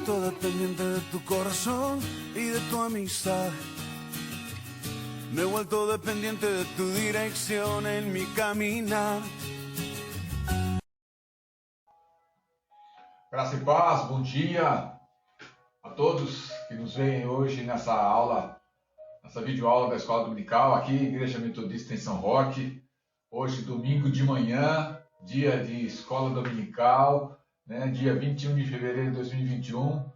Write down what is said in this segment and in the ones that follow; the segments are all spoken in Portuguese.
vuelto dependiente de tu corazón y de tu amistad. Me he vuelto dependiente de tu dirección en mi caminar. Graça e paz, bom dia a todos que nos veem hoje nessa aula, nessa videoaula da Escola Dominical, aqui, Igreja Metodista em São Roque. Hoje, domingo de manhã, dia de Escola Dominical, né, dia 21 de fevereiro de 2021.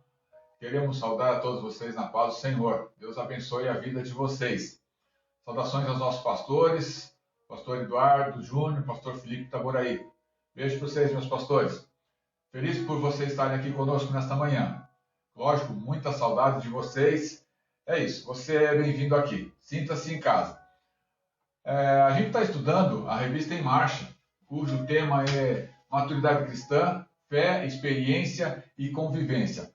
Queremos saudar a todos vocês na paz do Senhor. Deus abençoe a vida de vocês. Saudações aos nossos pastores, pastor Eduardo Júnior, pastor Felipe Taboraí. Beijo para vocês, meus pastores. Feliz por vocês estarem aqui conosco nesta manhã. Lógico, muita saudade de vocês. É isso, você é bem-vindo aqui. Sinta-se em casa. A gente está estudando a revista Em Marcha, cujo tema é Maturidade Cristã, Fé, Experiência e Convivência.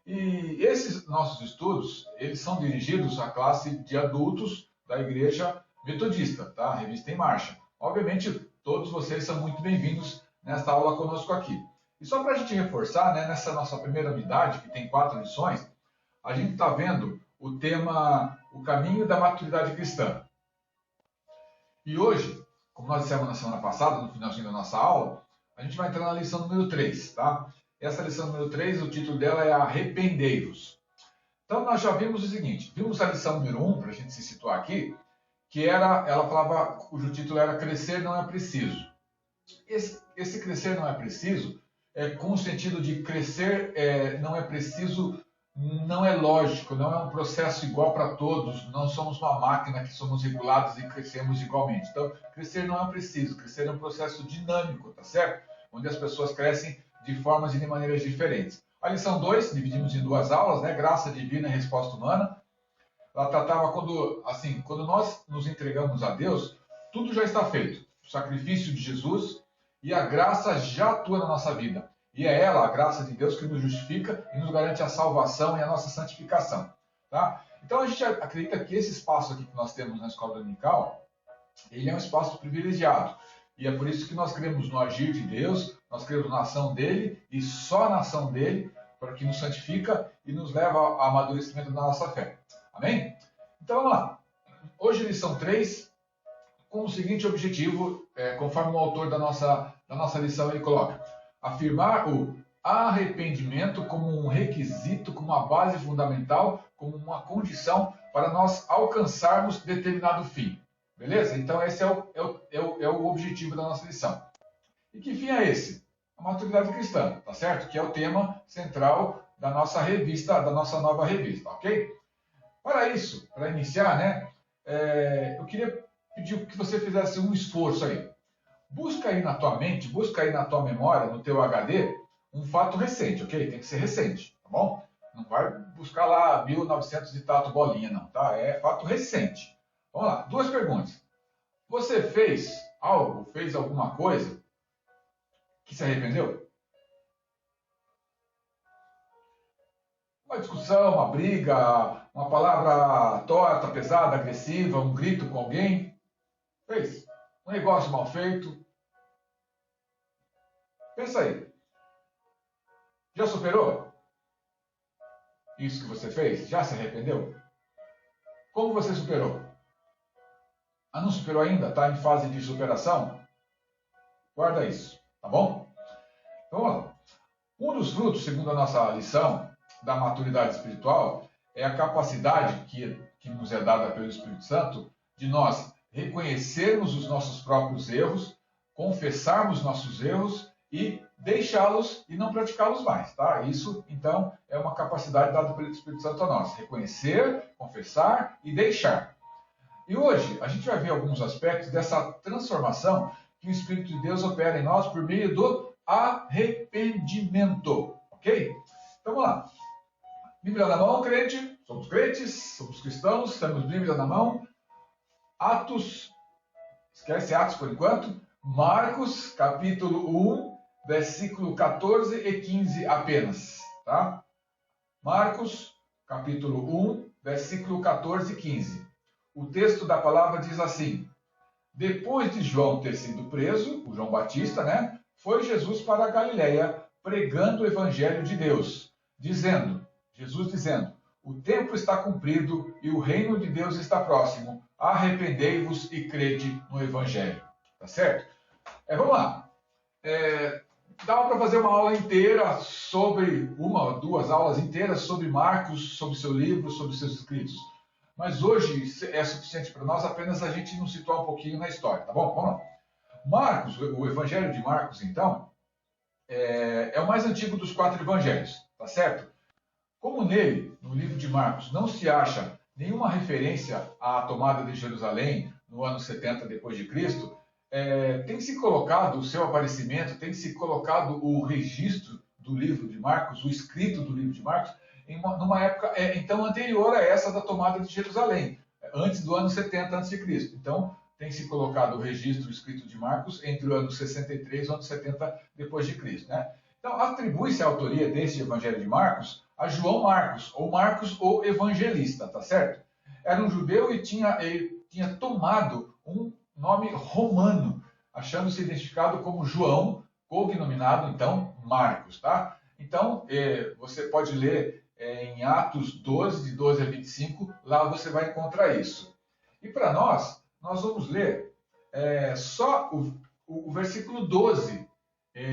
E esses nossos estudos, eles são dirigidos à classe de adultos da Igreja Metodista, tá? A revista Em Marcha. Obviamente, todos vocês são muito bem-vindos nesta aula conosco aqui. E só para a gente reforçar, né, nessa nossa primeira unidade, que tem 4 lições, a gente está vendo o tema, o caminho da maturidade cristã. E hoje, como nós dissemos na semana passada, no finalzinho da nossa aula, a gente vai entrar na lição número 3, tá? Essa lição número 3, o título dela é Arrependei-vos. Então, nós já vimos o seguinte, vimos a lição número 1, para a gente se situar aqui, que ela falava, cujo título era Crescer não é preciso. Esse crescer não é preciso, com o sentido de crescer não é preciso, não é lógico, não é um processo igual para todos, não somos uma máquina que somos regulados e crescemos igualmente. Então, crescer não é preciso, crescer é um processo dinâmico, tá certo? Onde as pessoas crescem de formas e de maneiras diferentes. A lição 2, dividimos em 2 aulas, né? Graça divina e resposta humana. Ela tratava quando nós nos entregamos a Deus, tudo já está feito. O sacrifício de Jesus e a graça já atua na nossa vida. E é ela, a graça de Deus, que nos justifica e nos garante a salvação e a nossa santificação. Tá? Então a gente acredita que esse espaço aqui que nós temos na Escola Dominical, ele é um espaço privilegiado. E é por isso que nós cremos no agir de Deus, nós cremos na ação dele e só na ação dele, para que nos santifica e nos leva ao amadurecimento da nossa fé. Amém? Então vamos lá. Hoje lição 3, com o seguinte objetivo, conforme o autor da nossa lição ele coloca: afirmar o arrependimento como um requisito, como uma base fundamental, como uma condição para nós alcançarmos determinado fim. Beleza? Então esse é o objetivo da nossa lição. E que fim é esse? A maturidade cristã, tá certo? Que é o tema central da nossa revista, da nossa nova revista, ok? Para isso, para iniciar, né, eu queria pedir que você fizesse um esforço aí. Busca aí na tua mente, busca aí na tua memória, no teu HD, um fato recente, ok? Tem que ser recente, tá bom? Não vai buscar lá 1900 e tato bolinha, não, tá? É fato recente. Vamos lá, 2 perguntas. Você fez algo, fez alguma coisa que se arrependeu? Uma discussão, uma briga, uma palavra torta, pesada, agressiva, um grito com alguém? Fez? Um negócio mal feito? Pensa aí. Já superou isso que você fez? Já se arrependeu? Como você superou? Não superou ainda? Está em fase de superação? Guarda isso, tá bom? Então, vamos lá. Um dos frutos, segundo a nossa lição, da maturidade espiritual é a capacidade que nos é dada pelo Espírito Santo de nós reconhecermos os nossos próprios erros, confessarmos nossos erros e deixá-los e não praticá-los mais, tá? Isso, então, é uma capacidade dada pelo Espírito Santo a nós. Reconhecer, confessar e deixar. E hoje, a gente vai ver alguns aspectos dessa transformação que o Espírito de Deus opera em nós por meio do arrependimento, ok? Então, vamos lá. Bíblia na mão, crente. Somos crentes, somos cristãos, temos Bíblia na mão. Atos, esquece Atos por enquanto. Marcos, capítulo 1, versículo 14 e 15 apenas, tá? Marcos, capítulo 1, versículo 14 e 15. O texto da palavra diz assim: depois de João ter sido preso, o João Batista, né? Foi Jesus para a Galileia, pregando o evangelho de Deus, Jesus dizendo, o tempo está cumprido e o reino de Deus está próximo. Arrependei-vos e crede no Evangelho. Tá certo? Vamos lá. Dava para fazer uma aula inteira sobre, uma ou duas aulas inteiras sobre Marcos, sobre seu livro, sobre seus escritos. Mas hoje é suficiente para nós apenas a gente nos situar um pouquinho na história, tá bom? Vamos lá. Marcos, o Evangelho de Marcos, então, é o mais antigo dos 4 evangelhos, tá certo? Como nele, no livro de Marcos, não se acha nenhuma referência à tomada de Jerusalém no ano 70 depois de Cristo, tem se colocado o seu aparecimento, tem se colocado o registro do livro de Marcos, o escrito do livro de Marcos, numa época então anterior a essa da tomada de Jerusalém, antes do ano 70 a.C. Então, tem se colocado o registro escrito de Marcos entre o ano 63 e o ano 70 depois de Cristo, né? Então, atribui-se a autoria deste Evangelho de Marcos a João Marcos, ou Marcos o Evangelista, tá certo? Era um judeu e ele tinha tomado um nome romano, achando-se identificado como João, cognominado, então, Marcos, tá? Então, você pode ler em Atos 12, de 12 a 25, lá você vai encontrar isso. E para nós vamos ler só o versículo 12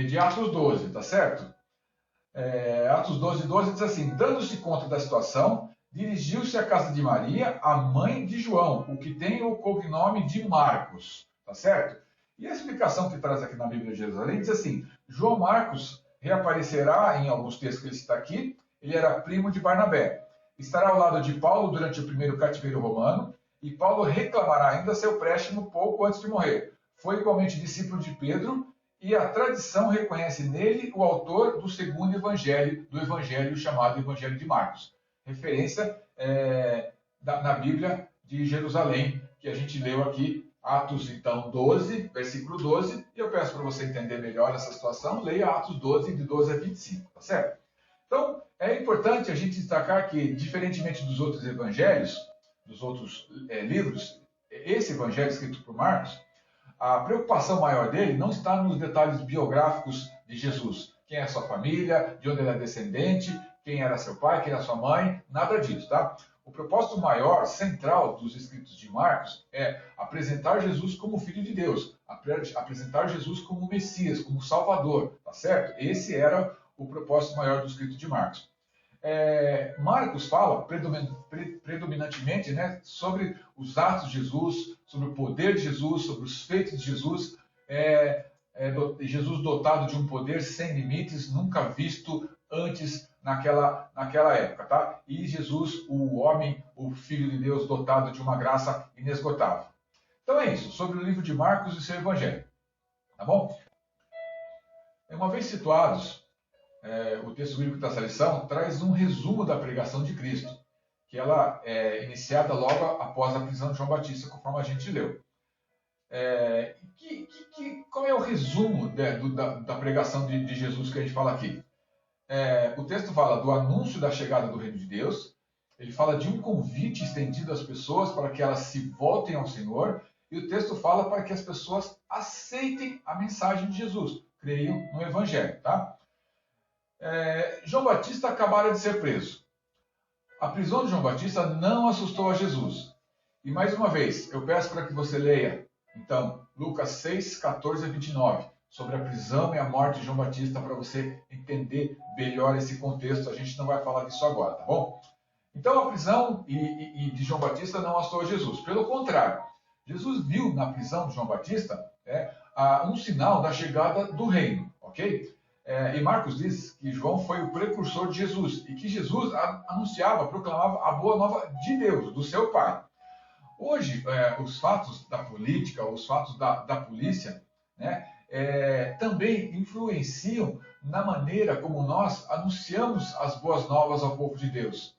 de Atos 12, tá certo? Atos 12, 12 diz assim, dando-se conta da situação, dirigiu-se à casa de Maria, a mãe de João, o que tem o cognome de Marcos, tá certo? E a explicação que traz aqui na Bíblia de Jerusalém diz assim, João Marcos reaparecerá em alguns textos que ele está aqui, ele era primo de Barnabé. Estará ao lado de Paulo durante o primeiro cativeiro romano, e Paulo reclamará ainda seu préstimo pouco antes de morrer. Foi igualmente discípulo de Pedro, e a tradição reconhece nele o autor do segundo evangelho, do evangelho chamado Evangelho de Marcos. Referência na Bíblia de Jerusalém, que a gente leu aqui, Atos, então, 12, versículo 12, e eu peço para você entender melhor essa situação, leia Atos 12, de 12 a 25, tá certo? Então, é importante a gente destacar que, diferentemente dos outros evangelhos, dos outros livros, esse evangelho escrito por Marcos, a preocupação maior dele não está nos detalhes biográficos de Jesus. Quem é a sua família, de onde ele é descendente, quem era seu pai, quem era sua mãe, nada disso, tá? O propósito maior, central dos escritos de Marcos é apresentar Jesus como Filho de Deus, apresentar Jesus como Messias, como Salvador, tá certo? Esse era o propósito maior do escrito de Marcos. Marcos fala predominantemente, né, sobre os atos de Jesus, sobre o poder de Jesus, sobre os feitos de Jesus, Jesus dotado de um poder sem limites, nunca visto antes naquela época, tá? E Jesus, o homem, o Filho de Deus, dotado de uma graça inesgotável. Então é isso, sobre o livro de Marcos e seu evangelho, tá bom? Uma vez situados, o texto bíblico dessa lição traz um resumo da pregação de Cristo, que ela é iniciada logo após a prisão de João Batista, conforme a gente leu. Qual é o resumo da pregação de Jesus que a gente fala aqui? O texto fala do anúncio da chegada do reino de Deus, ele fala de um convite estendido às pessoas para que elas se voltem ao Senhor, e o texto fala para que as pessoas aceitem a mensagem de Jesus, creiam no Evangelho, tá? João Batista acabara de ser preso. A prisão de João Batista não assustou a Jesus. E mais uma vez, eu peço para que você leia, então, Lucas 6, 14 a 29, sobre a prisão e a morte de João Batista, para você entender melhor esse contexto. A gente não vai falar disso agora, tá bom? Então, a prisão de João Batista não assustou a Jesus. Pelo contrário, Jesus viu na prisão de João Batista um sinal da chegada do reino, ok? E Marcos diz que João foi o precursor de Jesus e que Jesus anunciava, proclamava a boa nova de Deus, do seu Pai. Hoje, os fatos da política, os fatos da polícia, né, também influenciam na maneira como nós anunciamos as boas novas ao povo de Deus.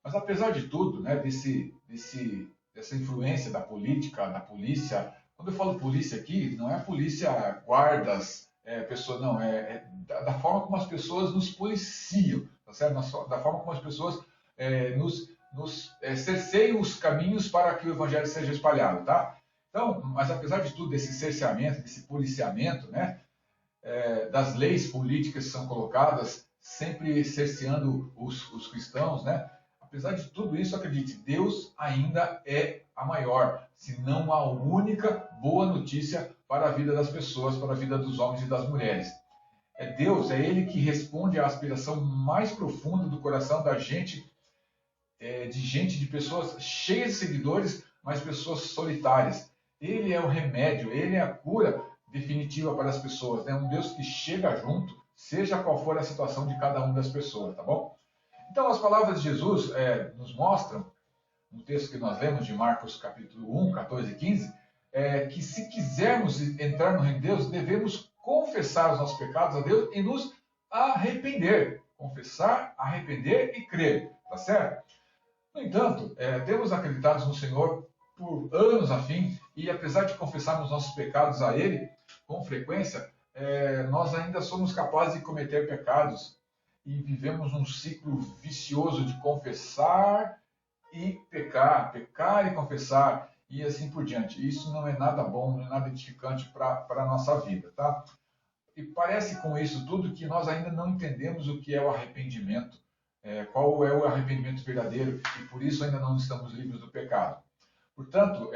Mas apesar de tudo, né, dessa influência da política, da polícia, quando eu falo polícia aqui, não é polícia guardas, pessoa, não, da forma como as pessoas nos policiam, tá certo? Da forma como as pessoas nos cerceiam os caminhos para que o evangelho seja espalhado, tá? Então, mas apesar de tudo, desse cerceamento, desse policiamento, né, das leis políticas que são colocadas, sempre cerceando os cristãos, né? Apesar de tudo isso, acredite, Deus ainda é a maior, se não a única boa notícia para a vida das pessoas, para a vida dos homens e das mulheres. É Deus, é Ele que responde à aspiração mais profunda do coração da gente, de pessoas cheias de seguidores, mas pessoas solitárias. Ele é o remédio, Ele é a cura definitiva para as pessoas. É um Deus que chega junto, seja qual for a situação de cada uma das pessoas, tá bom? Então, as palavras de Jesus nos mostram, no texto que nós lemos de Marcos capítulo 1, 14 e 15, que se quisermos entrar no reino de Deus, devemos confessar os nossos pecados a Deus e nos arrepender. Confessar, arrepender e crer, tá certo? No entanto, temos acreditado no Senhor por anos a fim, e apesar de confessarmos nossos pecados a Ele com frequência, nós ainda somos capazes de cometer pecados e vivemos um ciclo vicioso de confessar e pecar, pecar e confessar, e assim por diante. Isso não é nada bom, não é nada edificante para a nossa vida, tá? E parece com isso tudo que nós ainda não entendemos o que é o arrependimento, qual é o arrependimento verdadeiro, e por isso ainda não estamos livres do pecado. Portanto,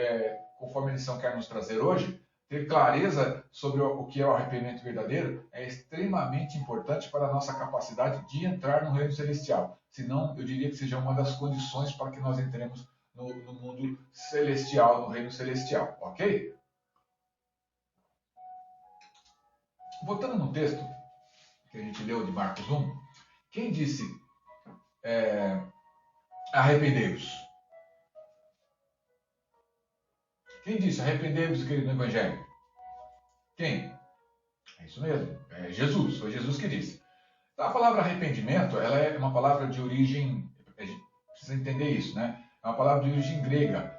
conforme a lição quer nos trazer hoje, ter clareza sobre o que é o arrependimento verdadeiro é extremamente importante para a nossa capacidade de entrar no reino celestial. Senão, eu diria que seja uma das condições para que nós entremos no mundo celestial, no reino celestial, ok? Voltando no texto que a gente leu de Marcos 1, quem disse arrependei-vos? Quem disse arrependei-vos, querido, no Evangelho? Quem? É isso mesmo, é Jesus, foi Jesus que disse. Então, a palavra arrependimento, ela é uma palavra de origem, precisa entender isso, né? É uma palavra de origem grega,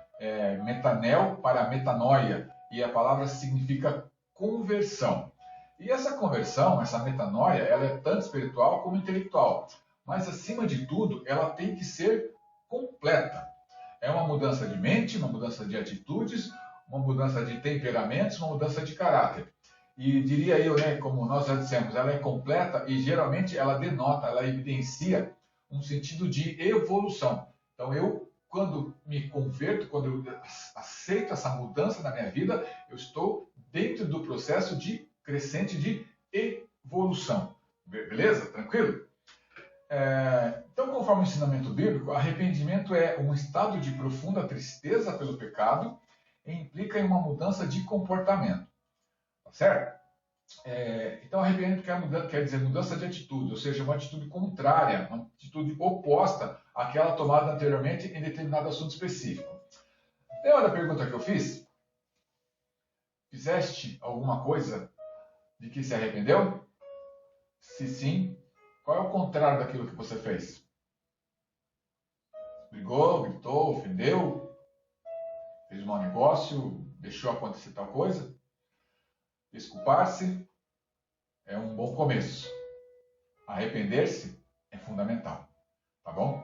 metanel para metanoia, e a palavra significa conversão. E essa conversão, essa metanoia, ela é tanto espiritual como intelectual, mas acima de tudo, ela tem que ser completa. É uma mudança de mente, uma mudança de atitudes, uma mudança de temperamentos, uma mudança de caráter. E diria eu, né, como nós já dissemos, ela é completa e geralmente ela denota, ela evidencia um sentido de evolução. Então quando me converto, quando eu aceito essa mudança na minha vida, eu estou dentro do processo de crescente de evolução. Beleza? Tranquilo? Então, conforme o ensinamento bíblico, arrependimento é um estado de profunda tristeza pelo pecado e implica em uma mudança de comportamento. Tá certo? Então, arrependimento quer dizer mudança de atitude, ou seja, uma atitude contrária, uma atitude oposta àquela tomada anteriormente em determinado assunto específico. Lembra da pergunta que eu fiz? Fizeste alguma coisa de que se arrependeu? Se sim, qual é o contrário daquilo que você fez? Brigou, gritou, ofendeu, fez um mau negócio, deixou acontecer tal coisa? Desculpar-se é um bom começo. Arrepender-se é fundamental. Tá bom?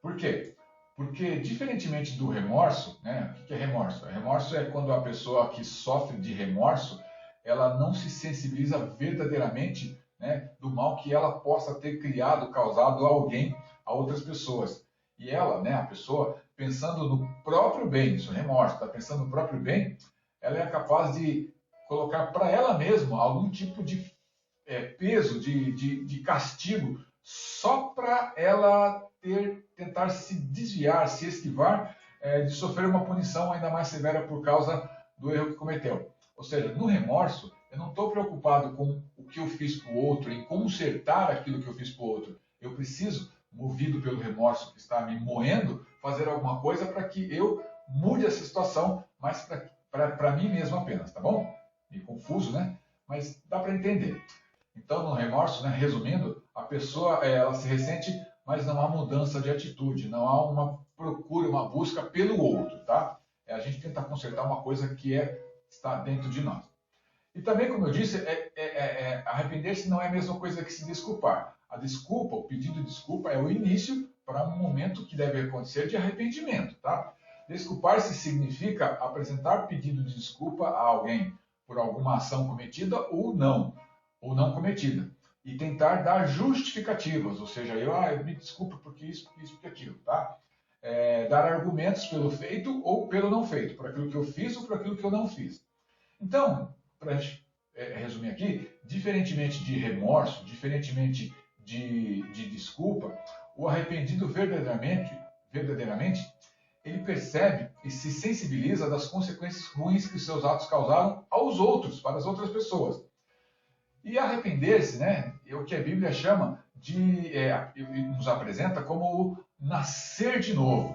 Por quê? Porque, diferentemente do remorso, né? O que é remorso? Remorso é quando a pessoa que sofre de remorso, ela não se sensibiliza verdadeiramente, né, do mal que ela possa ter criado, causado a alguém, a outras pessoas. E ela, né, a pessoa, pensando no próprio bem, isso é remorso, está pensando no próprio bem, ela é capaz de colocar para ela mesma algum tipo de peso, de castigo, só para ela tentar se desviar, se esquivar de sofrer uma punição ainda mais severa por causa do erro que cometeu. Ou seja, no remorso, eu não estou preocupado com o que eu fiz para o outro, em consertar aquilo que eu fiz para o outro. Eu preciso, movido pelo remorso que está me moendo, fazer alguma coisa para que eu mude essa situação, mas para mim mesmo apenas, tá bom? Meio confuso, né? Mas dá para entender. Então, no remorso, né, resumindo, a pessoa ela se ressente, mas não há mudança de atitude, não há uma procura, uma busca pelo outro, tá? A gente tenta consertar uma coisa que está dentro de nós. E também, como eu disse, arrepender-se não é a mesma coisa que se desculpar. A desculpa, o pedido de desculpa é o início para um momento que deve acontecer de arrependimento, tá? Desculpar-se significa apresentar pedido de desculpa a alguém por alguma ação cometida ou não cometida. e tentar dar justificativas, ou seja, eu me desculpo porque isso, porque aquilo, tá? Dar argumentos pelo feito ou pelo não feito, por aquilo que eu fiz ou por aquilo que eu não fiz. Então, para a gente resumir aqui, diferentemente de remorso, diferentemente de desculpa, o arrependido verdadeiramente, ele percebe e se sensibiliza das consequências ruins que os seus atos causaram aos outros, para as outras pessoas. E arrepender-se, né, é o que a Bíblia chama nos apresenta como o nascer de novo.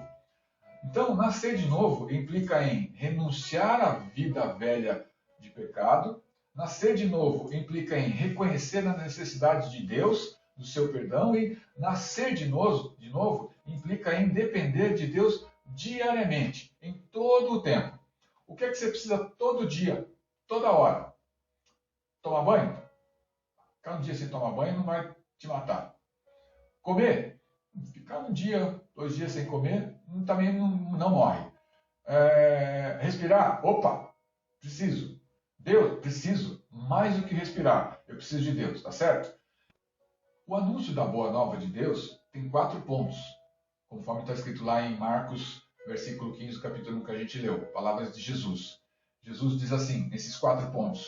Então, nascer de novo implica em renunciar à vida velha de pecado. Nascer de novo implica em reconhecer a necessidade de Deus, do seu perdão, e nascer de novo implica em depender de Deus diariamente, em todo o tempo. O que é que você precisa todo dia, toda hora? Tomar banho? Ficar um dia sem tomar banho não vai te matar. Comer? Ficar um dia, 2 dias sem comer, também não morre. Respirar? Opa, preciso. Deus, preciso. Mais do que respirar, eu preciso de Deus, tá certo? O anúncio da boa nova de Deus tem 4 pontos, conforme está escrito lá em Marcos, versículo 15, capítulo 1 que a gente leu, palavras de Jesus. Jesus diz assim, nesses 4 pontos,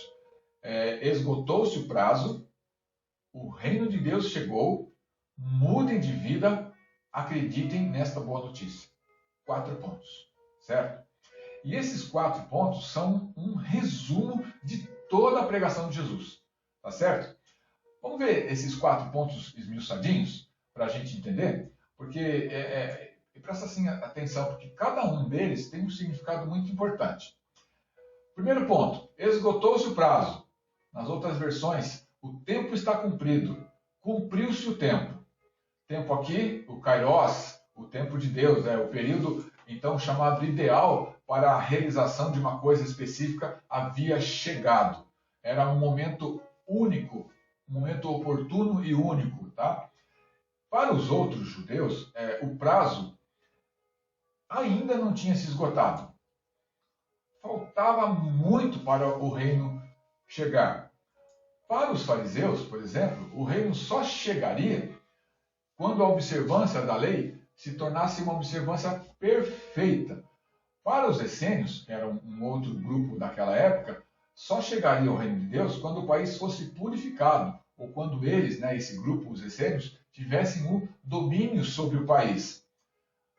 esgotou-se o prazo, o reino de Deus chegou, mudem de vida, acreditem nesta boa notícia. 4 pontos, certo? E esses 4 pontos são um resumo de toda a pregação de Jesus, tá certo? Vamos ver esses 4 pontos esmiuçadinhos para a gente entender, porque presta assim atenção, porque cada um deles tem um significado muito importante. Primeiro ponto, esgotou-se o prazo. Nas outras versões, o tempo está cumprido, cumpriu-se o tempo. Tempo aqui, o kairos, o tempo de Deus, o período então chamado ideal para a realização de uma coisa específica havia chegado. Era um momento único, um momento oportuno e único, tá? Para os outros judeus, o prazo ainda não tinha se esgotado. Faltava muito para o reino chegar. Para os fariseus, por exemplo, o reino só chegaria quando a observância da lei se tornasse uma observância perfeita. Para os essênios, que era um outro grupo daquela época, só chegaria ao reino de Deus quando o país fosse purificado, ou quando eles, esse grupo, os essênios, tivessem o domínio sobre o país.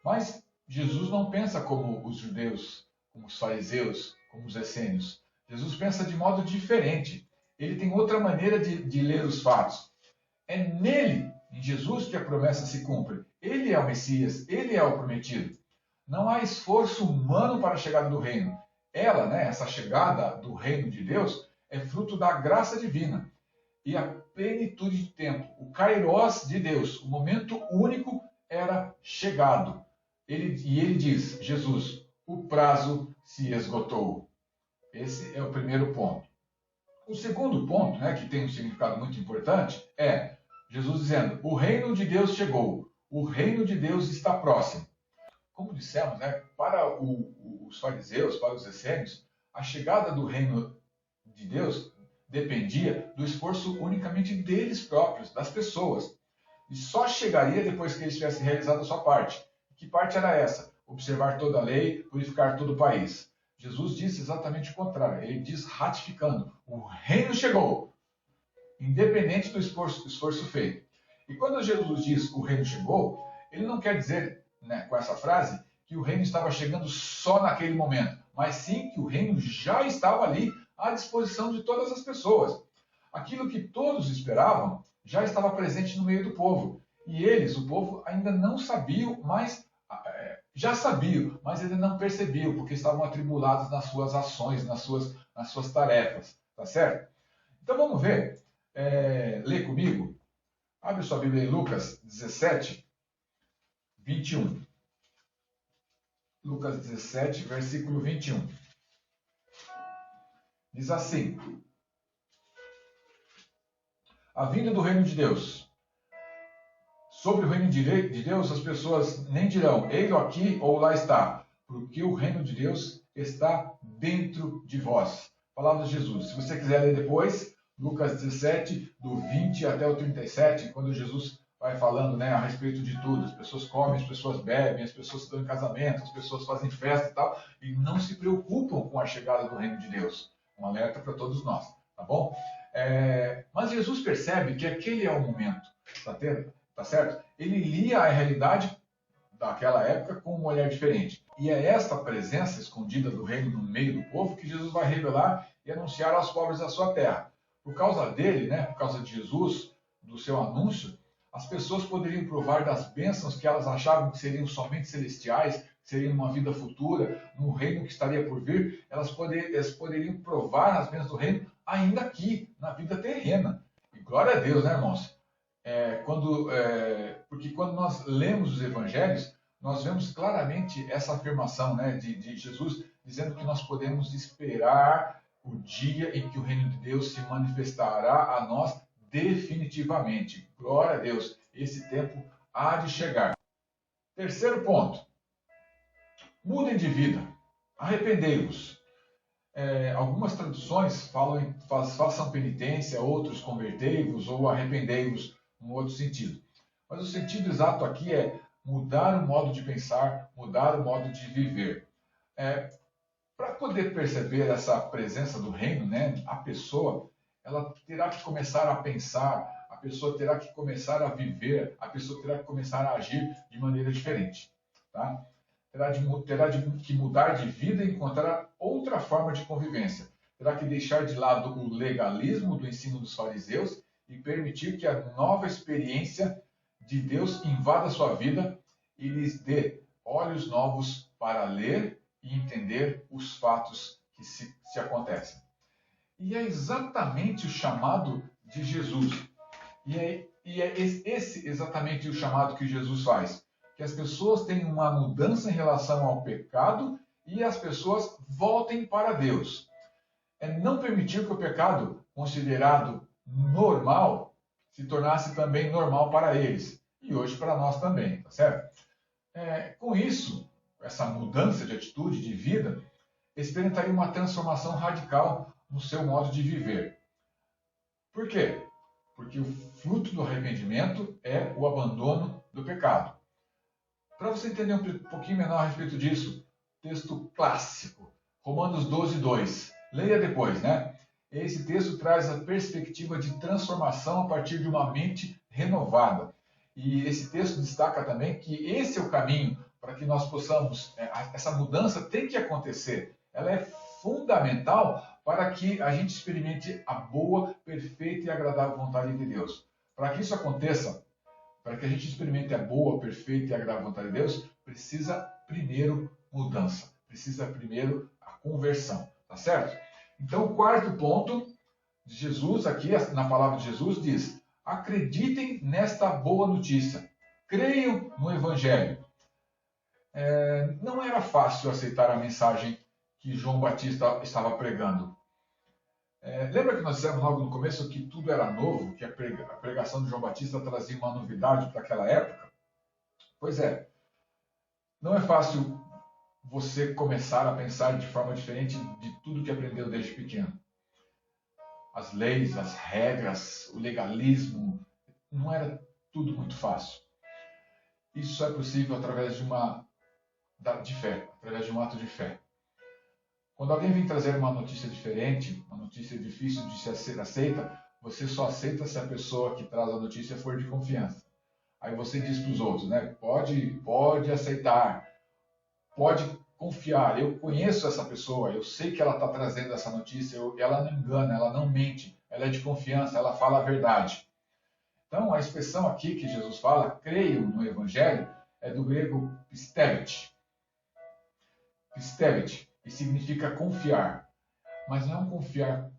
Mas Jesus não pensa como os judeus, como os fariseus, como os essênios. Jesus pensa de modo diferente. Ele tem outra maneira de ler os fatos. É nele, em Jesus, que a promessa se cumpre. Ele é o Messias, ele é o prometido. Não há esforço humano para a chegada do reino. Ela, essa chegada do reino de Deus, é fruto da graça divina. E a plenitude de tempo, o kairos de Deus, o momento único, era chegado. Ele diz, Jesus, o prazo se esgotou. Esse é o primeiro ponto. O segundo ponto, que tem um significado muito importante, é Jesus dizendo, o reino de Deus chegou, o reino de Deus está próximo. Como dissemos, para os fariseus, para os essênios, a chegada do reino de Deus dependia do esforço unicamente deles próprios, das pessoas. E só chegaria depois que eles tivessem realizado a sua parte. Que parte era essa? Observar toda a lei, purificar todo o país. Jesus disse exatamente o contrário. Ele diz ratificando, o reino chegou, independente do esforço feito. E quando Jesus diz o reino chegou, ele não quer dizer, com essa frase, que o reino estava chegando só naquele momento, mas sim que o reino já estava ali à disposição de todas as pessoas. Aquilo que todos esperavam já estava presente no meio do povo. E eles, o povo, ainda não sabiam, mas já sabiam, mas ainda não percebiam, porque estavam atribulados nas suas ações, nas suas tarefas. Tá certo? Então vamos ver. Lê comigo. Abre sua Bíblia em Lucas 17, 21. Lucas 17, versículo 21. Diz assim: a vinda do reino de Deus. Sobre o reino de Deus, as pessoas nem dirão, ei-lo aqui ou lá está, porque o reino de Deus está dentro de vós. Palavra de Jesus. Se você quiser ler depois, Lucas 17, do 20 até o 37, quando Jesus vai falando, né, a respeito de tudo. As pessoas comem, as pessoas bebem, as pessoas se dão em casamento, as pessoas fazem festa e tal, e não se preocupam com a chegada do reino de Deus. Um alerta para todos nós, tá bom? Mas Jesus percebe que aquele é o momento, tá certo? Ele lia a realidade daquela época com um olhar diferente. E é esta presença escondida do reino no meio do povo que Jesus vai revelar e anunciar aos pobres da sua terra. Por causa dele, né, por causa de Jesus, do seu anúncio, as pessoas poderiam provar das bênçãos que elas achavam que seriam somente celestiais, que seriam uma vida futura, no reino que estaria por vir. Elas poderiam provar as bênçãos do reino ainda aqui, na vida terrena. E glória a Deus, né, irmãos? Porque quando nós lemos os evangelhos, nós vemos claramente essa afirmação, né, de Jesus dizendo que nós podemos esperar o dia em que o reino de Deus se manifestará a nós definitivamente. Glória a Deus, esse tempo há de chegar. Terceiro ponto, mudem de vida, arrependei-vos. Algumas traduções falam façam penitência, outros convertei-vos ou arrependei-vos, num outro sentido. Mas o sentido exato aqui é mudar o modo de pensar, mudar o modo de viver. Para poder perceber essa presença do reino, né, a pessoa ela terá que começar a pensar, a pessoa terá que começar a viver, a pessoa terá que começar a agir de maneira diferente. Tá? Terá que mudar de vida e encontrar outra forma de convivência. Terá que deixar de lado o legalismo do ensino dos fariseus e permitir que a nova experiência de Deus invada sua vida e lhes dê olhos novos para ler e entender os fatos que se acontecem. E é exatamente o chamado de Jesus. E é esse exatamente o chamado que Jesus faz. Que as pessoas tenham uma mudança em relação ao pecado e as pessoas voltem para Deus. É não permitir que o pecado, considerado normal, se tornasse também normal para eles. E hoje para nós também, tá certo? Com isso, essa mudança de atitude, de vida, experimentaria uma transformação radical no seu modo de viver. Por quê? Porque o fruto do arrependimento é o abandono do pecado. Para você entender um pouquinho menor a respeito disso, texto clássico, Romanos 12, 2. Leia depois, né? Esse texto traz a perspectiva de transformação a partir de uma mente renovada. E esse texto destaca também que esse é o caminho para que nós possamos, essa mudança tem que acontecer. Ela é fundamental para que a gente experimente a boa, perfeita e agradável vontade de Deus. Para que isso aconteça, para que a gente experimente a boa, perfeita e agradável vontade de Deus, precisa primeiro mudança, precisa primeiro a conversão, tá certo? Então, o quarto ponto de Jesus, aqui na palavra de Jesus, diz: acreditem nesta boa notícia, creiam no Evangelho. Não era fácil aceitar a mensagem que João Batista estava pregando. Lembra que nós dissemos logo no começo que tudo era novo, que a pregação de João Batista trazia uma novidade para aquela época? Pois é, não é fácil você começar a pensar de forma diferente de tudo que aprendeu desde pequeno. As leis, as regras, o legalismo, não era tudo muito fácil. Isso só é possível através de fé, através de um ato de fé. Quando alguém vem trazer uma notícia diferente, uma notícia difícil de ser aceita, você só aceita se a pessoa que traz a notícia for de confiança. Aí você diz para os outros, né? Pode aceitar, pode confiar. Eu conheço essa pessoa, eu sei que ela está trazendo essa notícia, ela não engana, ela não mente, ela é de confiança, ela fala a verdade. Então, a expressão aqui que Jesus fala, creio no Evangelho, é do grego pistevit. Pistevit, e significa confiar. Mas não confiar.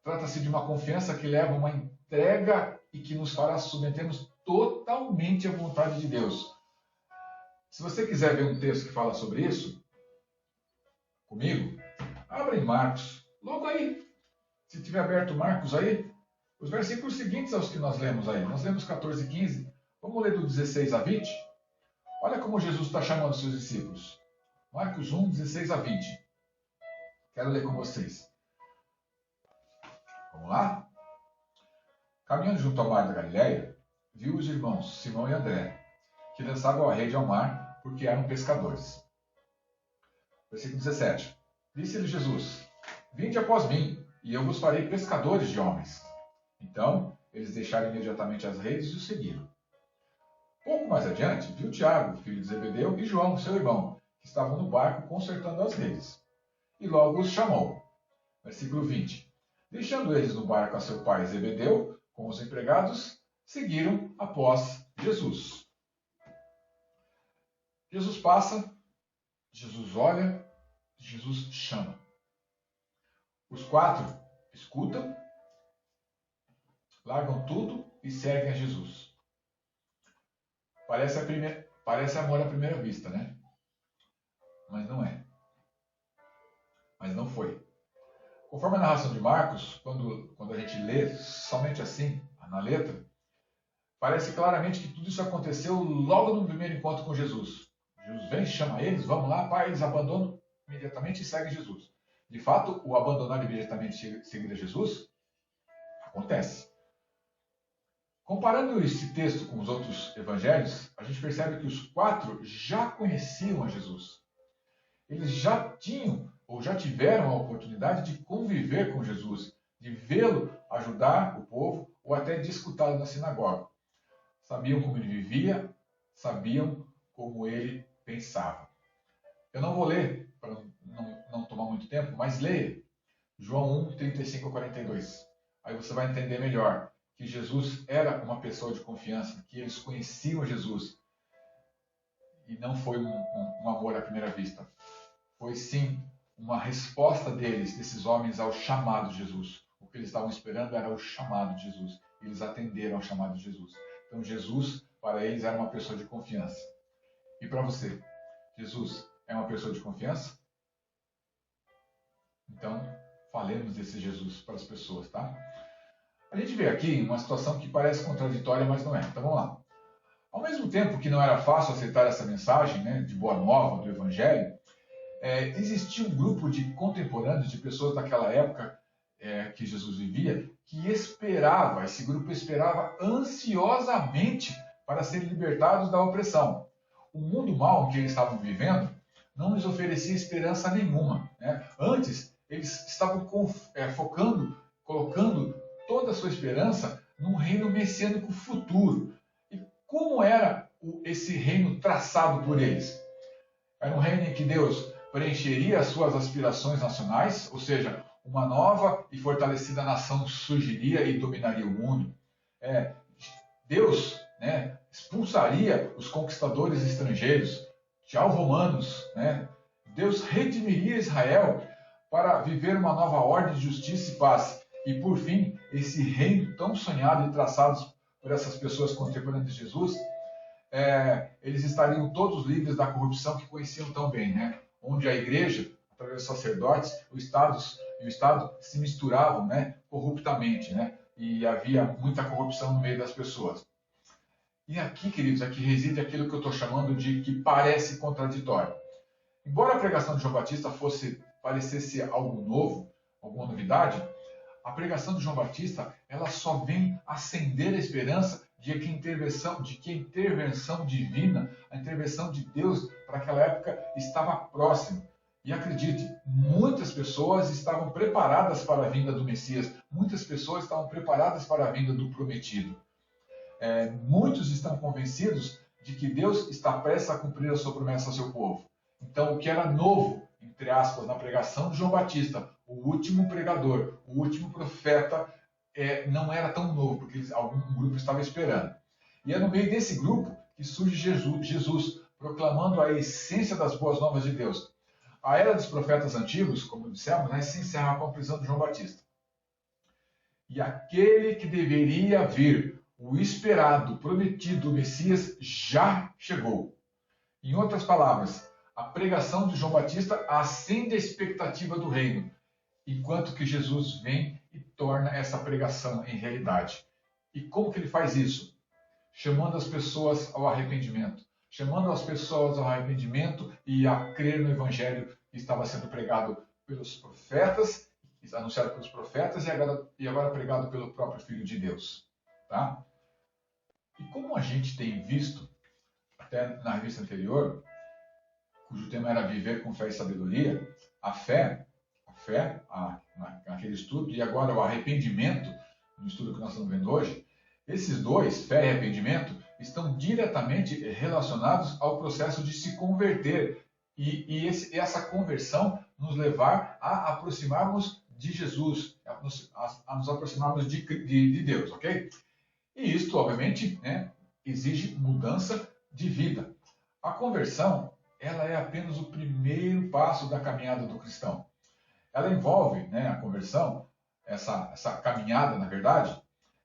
Trata-se de uma confiança que leva a uma entrega e que nos fará submetermos totalmente à vontade de Deus. Se você quiser ver um texto que fala sobre isso, comigo, abra em Marcos. Logo aí, se tiver aberto Marcos aí, os versículos seguintes aos que nós lemos aí. Nós lemos 14 e 15. Vamos ler do 16 a 20? Olha como Jesus está chamando os seus discípulos. Marcos 1, 16 a 20. Quero ler com vocês. Vamos lá? Caminhando junto ao mar da Galileia, viu os irmãos Simão e André, que lançavam a rede ao mar porque eram pescadores. Versículo 17. Disse-lhe Jesus: Vinde após mim, e eu vos farei pescadores de homens. Então, eles deixaram imediatamente as redes e o seguiram. Pouco mais adiante, viu Tiago, filho de Zebedeu, e João, seu irmão, que estavam no barco consertando as redes. E logo os chamou. Versículo 20. Deixando eles no barco a seu pai Zebedeu, com os empregados, seguiram após Jesus. Jesus passa, Jesus olha, Jesus chama. Os 4 escutam, largam tudo e seguem a Jesus. Parece amor à primeira vista, né? Mas não é. Mas não foi. Conforme a narração de Marcos, quando a gente lê somente assim, na letra, parece claramente que tudo isso aconteceu logo no primeiro encontro com Jesus. Jesus vem, chama eles, vamos lá, pai, eles abandonam imediatamente e seguem Jesus. De fato, o abandonar imediatamente e seguir a Jesus acontece. Comparando esse texto com os outros evangelhos, a gente percebe que os 4 já conheciam a Jesus. Eles já tinham ou já tiveram a oportunidade de conviver com Jesus, de vê-lo ajudar o povo ou até de escutá-lo na sinagoga. Sabiam como ele vivia, sabiam como ele pensava. Eu não vou ler, para não tomar muito tempo, mas leia João 1, 35 a 42. Aí você vai entender melhor que Jesus era uma pessoa de confiança, que eles conheciam Jesus. E não foi um amor à primeira vista. Foi sim uma resposta desses homens ao chamado de Jesus. O que eles estavam esperando era o chamado de Jesus. Eles atenderam ao chamado de Jesus. Então Jesus, para eles, era uma pessoa de confiança. E para você, Jesus é uma pessoa de confiança? Então, falemos desse Jesus para as pessoas, tá? A gente vê aqui uma situação que parece contraditória, mas não é. Então vamos lá. Ao mesmo tempo que não era fácil aceitar essa mensagem, né, de boa nova, do Evangelho, existia um grupo de contemporâneos, de pessoas daquela época que Jesus vivia, que esperava, esse grupo esperava ansiosamente para serem libertados da opressão. O mundo mau em que eles estavam vivendo não lhes oferecia esperança nenhuma, né? Antes, eles estavam colocando toda a sua esperança num reino messiânico futuro. E como era esse reino traçado por eles? Era um reino em que Deus preencheria as suas aspirações nacionais, ou seja, uma nova e fortalecida nação surgiria e dominaria o mundo. Deus, né, expulsaria os conquistadores estrangeiros, tchau romanos, né? Deus redimiria Israel para viver uma nova ordem de justiça e paz. E por fim, esse reino tão sonhado e traçado por essas pessoas contemporâneas de Jesus, eles estariam todos livres da corrupção que conheciam tão bem, né? Onde a igreja, através dos sacerdotes, e o Estado se misturavam, né, corruptamente, né? E havia muita corrupção no meio das pessoas. E aqui, queridos, aqui reside aquilo que eu estou chamando de que parece contraditório. Embora a pregação de João Batista parecesse algo novo, alguma novidade, a pregação de João Batista ela só vem acender a esperança de que a intervenção divina, a intervenção de Deus para aquela época estava próxima. E acredite, muitas pessoas estavam preparadas para a vinda do Messias, muitas pessoas estavam preparadas para a vinda do prometido. Muitos estão convencidos de que Deus está prestes a cumprir a sua promessa ao seu povo. Então, o que era novo, entre aspas, na pregação de João Batista, o último pregador, o último profeta, não era tão novo, porque algum grupo estava esperando. E é no meio desse grupo que surge Jesus proclamando a essência das boas novas de Deus. A era dos profetas antigos, como dissemos, né, se encerra com a prisão de João Batista. E aquele que deveria vir, o esperado, prometido, o Messias, já chegou. Em outras palavras, a pregação de João Batista acende a expectativa do reino, enquanto que Jesus vem e torna essa pregação em realidade. E como que ele faz isso? Chamando as pessoas ao arrependimento. Chamando as pessoas ao arrependimento e a crer no evangelho que estava sendo pregado pelos profetas, anunciado pelos profetas e agora pregado pelo próprio Filho de Deus. Tá? E como a gente tem visto, até na revista anterior, cujo tema era Viver com Fé e Sabedoria, a fé, naquele estudo, e agora o arrependimento, no estudo que nós estamos vendo hoje, esses dois, fé e arrependimento, estão diretamente relacionados ao processo de se converter e essa conversão nos levar a aproximarmos de Jesus, a nos aproximarmos de Deus, ok? E isto, obviamente, né, exige mudança de vida. A conversão, ela é apenas o primeiro passo da caminhada do cristão. Ela envolve, né, a conversão, essa caminhada, na verdade,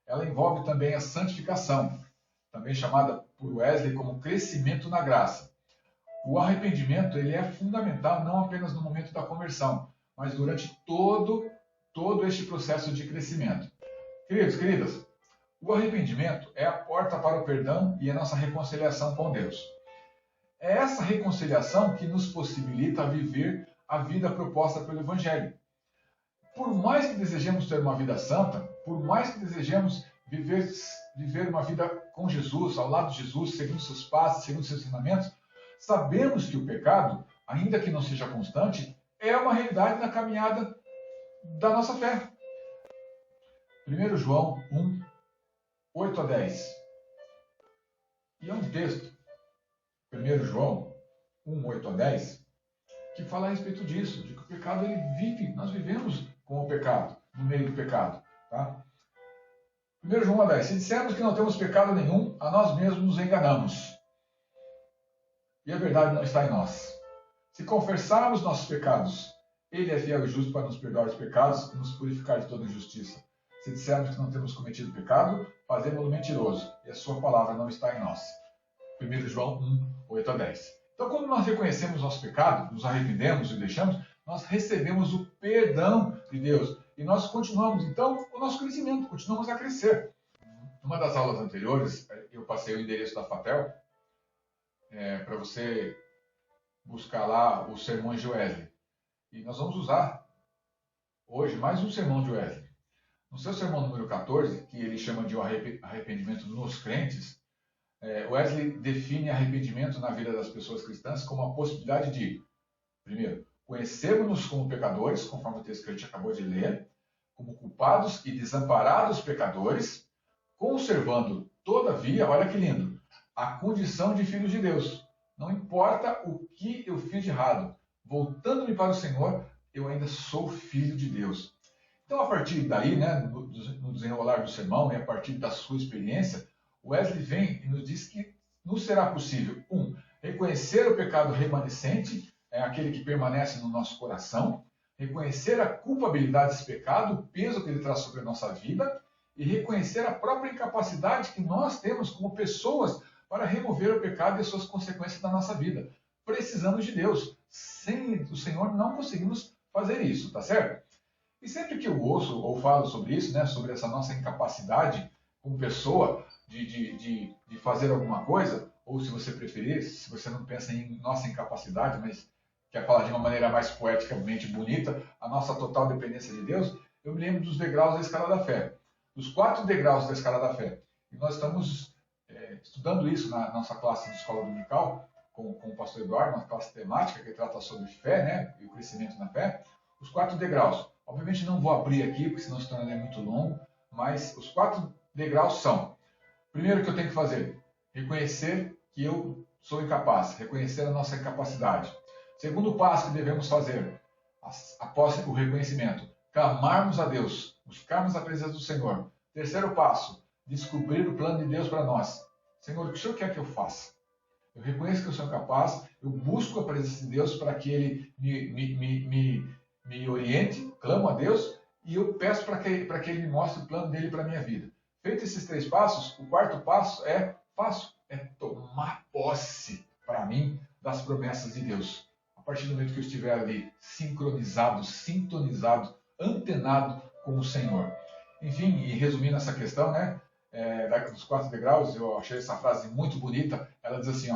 ela envolve também a santificação, também chamada por Wesley como crescimento na graça. O arrependimento ele é fundamental não apenas no momento da conversão, mas durante todo este processo de crescimento. Queridos, queridas, o arrependimento é a porta para o perdão e a nossa reconciliação com Deus. É essa reconciliação que nos possibilita viver a vida proposta pelo Evangelho. Por mais que desejemos ter uma vida santa, por mais que desejemos viver uma vida com Jesus, ao lado de Jesus, seguindo seus passos, seguindo seus ensinamentos, sabemos que o pecado, ainda que não seja constante, é uma realidade na caminhada da nossa fé. 1 João 1, 8 a 10. E é um texto, 1 João 1, 8 a 10, que fala a respeito disso, de que o pecado ele vive, nós vivemos com o pecado, no meio do pecado. Tá? 1 João 1, 10. Se dissermos que não temos pecado nenhum, a nós mesmos nos enganamos. E a verdade não está em nós. Se confessarmos nossos pecados, Ele é fiel e justo para nos perdoar os pecados e nos purificar de toda injustiça. Se dissermos que não temos cometido pecado, fazemos-lo mentiroso, e a sua palavra não está em nós. 1 João 1, 8 a 10. Então, quando nós reconhecemos nosso pecado, nos arrependemos e o deixamos, nós recebemos o perdão de Deus. E nós continuamos, então, o nosso crescimento, continuamos a crescer. Numa das aulas anteriores, eu passei o endereço da FATEL para você buscar lá os sermões de Wesley. E nós vamos usar hoje mais um sermão de Wesley. No seu sermão número 14, que ele chama de arrependimento nos crentes, Wesley define arrependimento na vida das pessoas cristãs como a possibilidade de, primeiro, conhecermos-nos como pecadores, conforme o texto que a gente acabou de ler, como culpados e desamparados pecadores, conservando, todavia, olha que lindo, a condição de filhos de Deus. Não importa o que eu fiz de errado, voltando-me para o Senhor, eu ainda sou filho de Deus. Então, a partir daí, né, no desenrolar do sermão, e a partir da sua experiência, Wesley vem e nos diz que nos será possível, reconhecer o pecado remanescente, aquele que permanece no nosso coração, reconhecer a culpabilidade desse pecado, o peso que ele traz sobre a nossa vida, e reconhecer a própria incapacidade que nós temos como pessoas para remover o pecado e as suas consequências da nossa vida. Precisamos de Deus. Sem o Senhor não conseguimos fazer isso, tá certo? E sempre que eu ouço ou falo sobre isso, né, sobre essa nossa incapacidade como pessoa de fazer alguma coisa, ou se você preferir, se você não pensa em nossa incapacidade, mas quer falar de uma maneira mais poeticamente bonita, a nossa total dependência de Deus, eu me lembro dos degraus da escala da fé. Dos 4 degraus da escala da fé. E nós estamos estudando isso na nossa classe de escola dominical, com o pastor Eduardo, uma classe temática que trata sobre fé, né, e o crescimento na fé. Os 4 degraus. Obviamente não vou abrir aqui, porque senão se tornaria muito longo, mas os 4 degraus são: primeiro que eu tenho que fazer, reconhecer que eu sou incapaz, reconhecer a nossa incapacidade. Segundo passo que devemos fazer, após o reconhecimento, clamarmos a Deus, buscarmos a presença do Senhor. Terceiro passo, descobrir o plano de Deus para nós. Senhor, o que o Senhor quer que eu faça? Eu reconheço que eu sou incapaz, eu busco a presença de Deus para que Ele me oriente, clamo a Deus e eu peço para que Ele me mostre o plano dele para a minha vida. Feito esses 3 passos, o 4º passo é tomar posse para mim das promessas de Deus. A partir do momento que eu estiver ali sincronizado, sintonizado, antenado com o Senhor. Enfim, e resumindo essa questão, né, dos 4 degraus, eu achei essa frase muito bonita. Ela diz assim,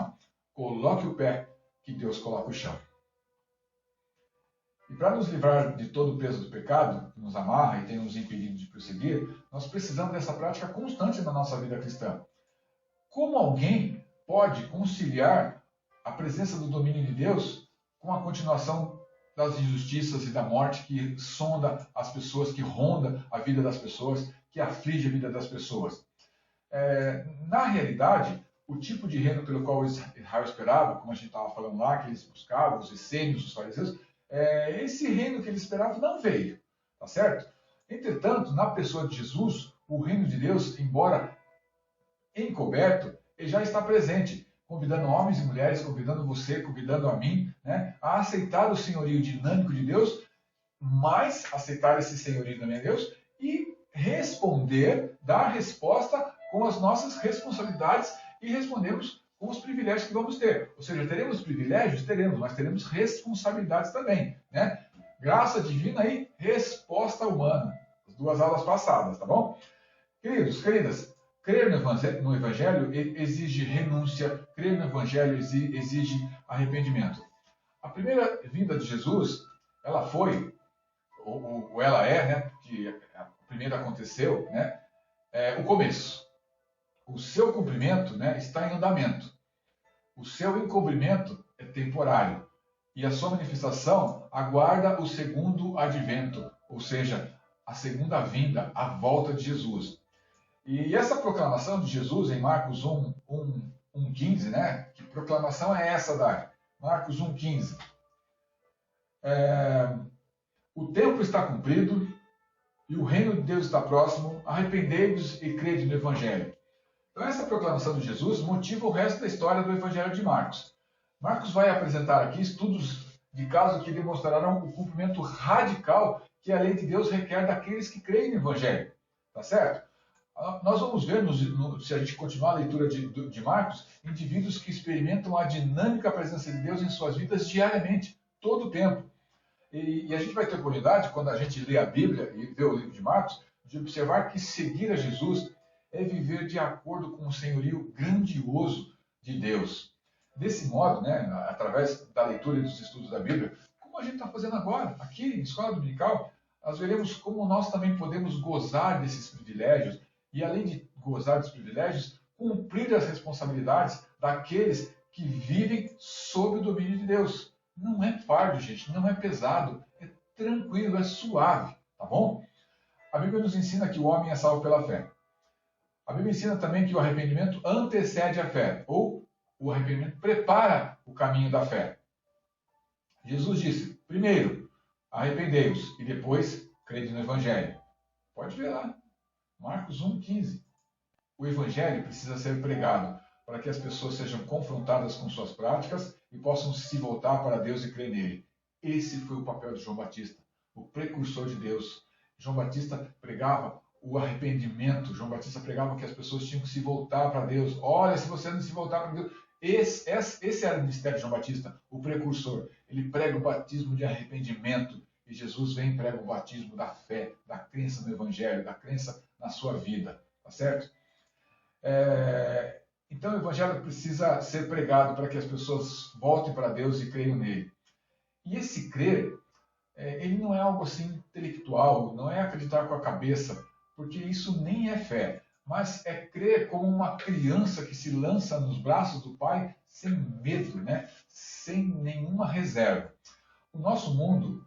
coloque o pé que Deus coloca o chão. E para nos livrar de todo o peso do pecado, que nos amarra e tem nos impedido de prosseguir, nós precisamos dessa prática constante na nossa vida cristã. Como alguém pode conciliar a presença do domínio de Deus com a continuação das injustiças e da morte que sonda as pessoas, que ronda a vida das pessoas, que aflige a vida das pessoas? Na realidade, o tipo de reino pelo qual Israel esperava, como a gente estava falando lá, que eles buscavam, os essênios, os fariseus, esse reino que eles esperavam não veio, tá certo? Entretanto, na pessoa de Jesus, o reino de Deus, embora encoberto, ele já está presente, convidando homens e mulheres, convidando você, convidando a mim, né, a aceitar o senhorio dinâmico de Deus, mas aceitar esse senhorio dinâmico de Deus e responder, dar resposta com as nossas responsabilidades e respondemos com os privilégios que vamos ter. Ou seja, teremos privilégios? Teremos, mas teremos responsabilidades também, né? Graça divina e resposta humana. As duas aulas passadas, tá bom? Queridos, queridas, crer no Evangelho exige renúncia, crer no Evangelho exige arrependimento. A primeira vinda de Jesus, ela foi, ou ela é, né, que a primeira aconteceu, né, o começo. O seu cumprimento, né, está em andamento. O seu encobrimento é temporário. E a sua manifestação aguarda o segundo advento, ou seja, a segunda vinda, a volta de Jesus. E essa proclamação de Jesus em Marcos 1:15, né? Que proclamação é essa, Dar? Marcos 1:15. O tempo está cumprido e o reino de Deus está próximo. Arrependei-vos e crede no Evangelho. Então essa proclamação de Jesus motiva o resto da história do Evangelho de Marcos. Marcos vai apresentar aqui estudos de caso que demonstrarão o cumprimento radical que a lei de Deus requer daqueles que creem no Evangelho. Tá certo? Nós vamos ver, se a gente continuar a leitura de Marcos, indivíduos que experimentam a dinâmica presença de Deus em suas vidas diariamente, todo o tempo. E a gente vai ter oportunidade, quando a gente lê a Bíblia e vê o livro de Marcos, de observar que seguir a Jesus é viver de acordo com o senhorio grandioso de Deus. Desse modo, né, através da leitura e dos estudos da Bíblia, como a gente está fazendo agora, aqui em Escola Dominical, nós veremos como nós também podemos gozar desses privilégios e, além de gozar dos privilégios, cumprir as responsabilidades daqueles que vivem sob o domínio de Deus. Não é fardo, gente, não é pesado, é tranquilo, é suave, tá bom? A Bíblia nos ensina que o homem é salvo pela fé. A Bíblia ensina também que o arrependimento antecede a fé, ou o arrependimento prepara o caminho da fé. Jesus disse, primeiro, arrependei-vos e depois crede no Evangelho. Pode ver lá, Marcos 1:15. O Evangelho precisa ser pregado para que as pessoas sejam confrontadas com suas práticas e possam se voltar para Deus e crer nele. Esse foi o papel de João Batista, o precursor de Deus. João Batista pregava o arrependimento. João Batista pregava que as pessoas tinham que se voltar para Deus. Olha, se você não se voltar para Deus... Esse era o ministério de João Batista, o precursor. Ele prega o batismo de arrependimento. E Jesus vem e prega o batismo da fé, da crença no Evangelho, da crença na sua vida. Tá certo? Então o Evangelho precisa ser pregado para que as pessoas voltem para Deus e creiam nele. E esse crer, ele não é algo assim intelectual, não é acreditar com a cabeça, porque isso nem é fé, mas é crer como uma criança que se lança nos braços do Pai sem medo, né? Sem nenhuma reserva. O nosso mundo,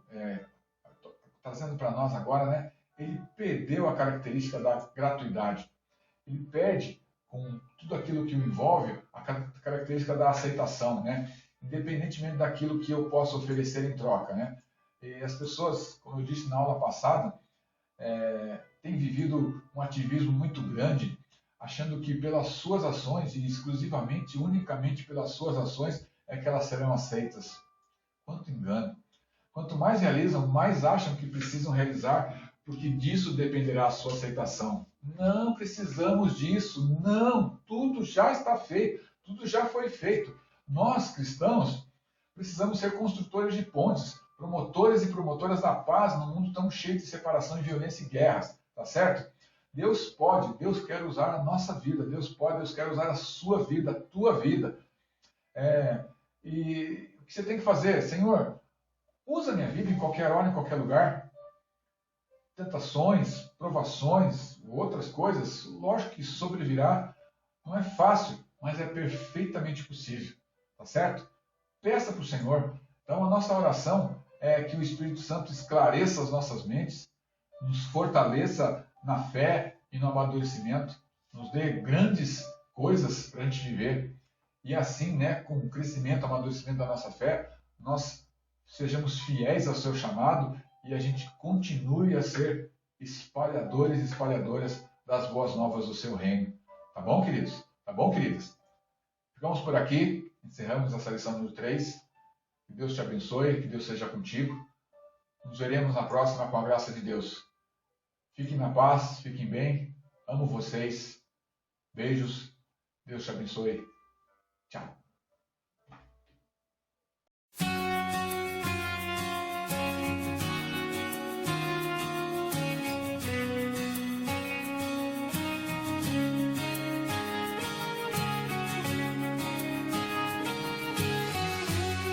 trazendo para nós agora, né? Ele perdeu a característica da gratuidade. Ele perde, com tudo aquilo que o envolve, a característica da aceitação, né? Independentemente daquilo que eu possa oferecer em troca, né? E as pessoas, como eu disse na aula passada, têm vivido um ativismo muito grande, achando que pelas suas ações, e exclusivamente, unicamente pelas suas ações, é que elas serão aceitas. Quanto engano! Quanto mais realizam, mais acham que precisam realizar, porque disso dependerá a sua aceitação. Não precisamos disso, não! Tudo já está feito, tudo já foi feito. Nós, cristãos, precisamos ser construtores de pontes, promotores e promotoras da paz num mundo tão cheio de separação, e violência e guerras, tá certo? Deus pode, Deus quer usar a nossa vida, Deus pode, Deus quer usar a sua vida, a tua vida. E o que você tem que fazer? Senhor, Usa a minha vida em qualquer hora, em qualquer lugar. Tentações, provações, outras coisas, lógico que isso sobrevirá. Não é fácil, mas é perfeitamente possível. Tá certo? Peça para o Senhor. Então a nossa oração é que o Espírito Santo esclareça as nossas mentes, nos fortaleça na fé e no amadurecimento, nos dê grandes coisas para a gente viver. E assim, com o crescimento, amadurecimento da nossa fé, nós sejamos fiéis ao seu chamado e a gente continue a ser espalhadores e espalhadoras das boas novas do seu reino. Tá bom, queridos? Tá bom, queridas? Ficamos por aqui, encerramos essa lição número 3. Que Deus te abençoe, que Deus seja contigo. Nos veremos na próxima com a graça de Deus. Fiquem na paz, fiquem bem. Amo vocês. Beijos. Deus te abençoe. Tchau.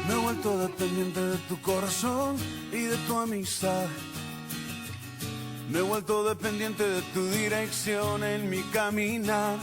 Me he vuelto dependiente de tu corazón y de tu amistad. Me he vuelto dependiente de tu dirección en mi caminar.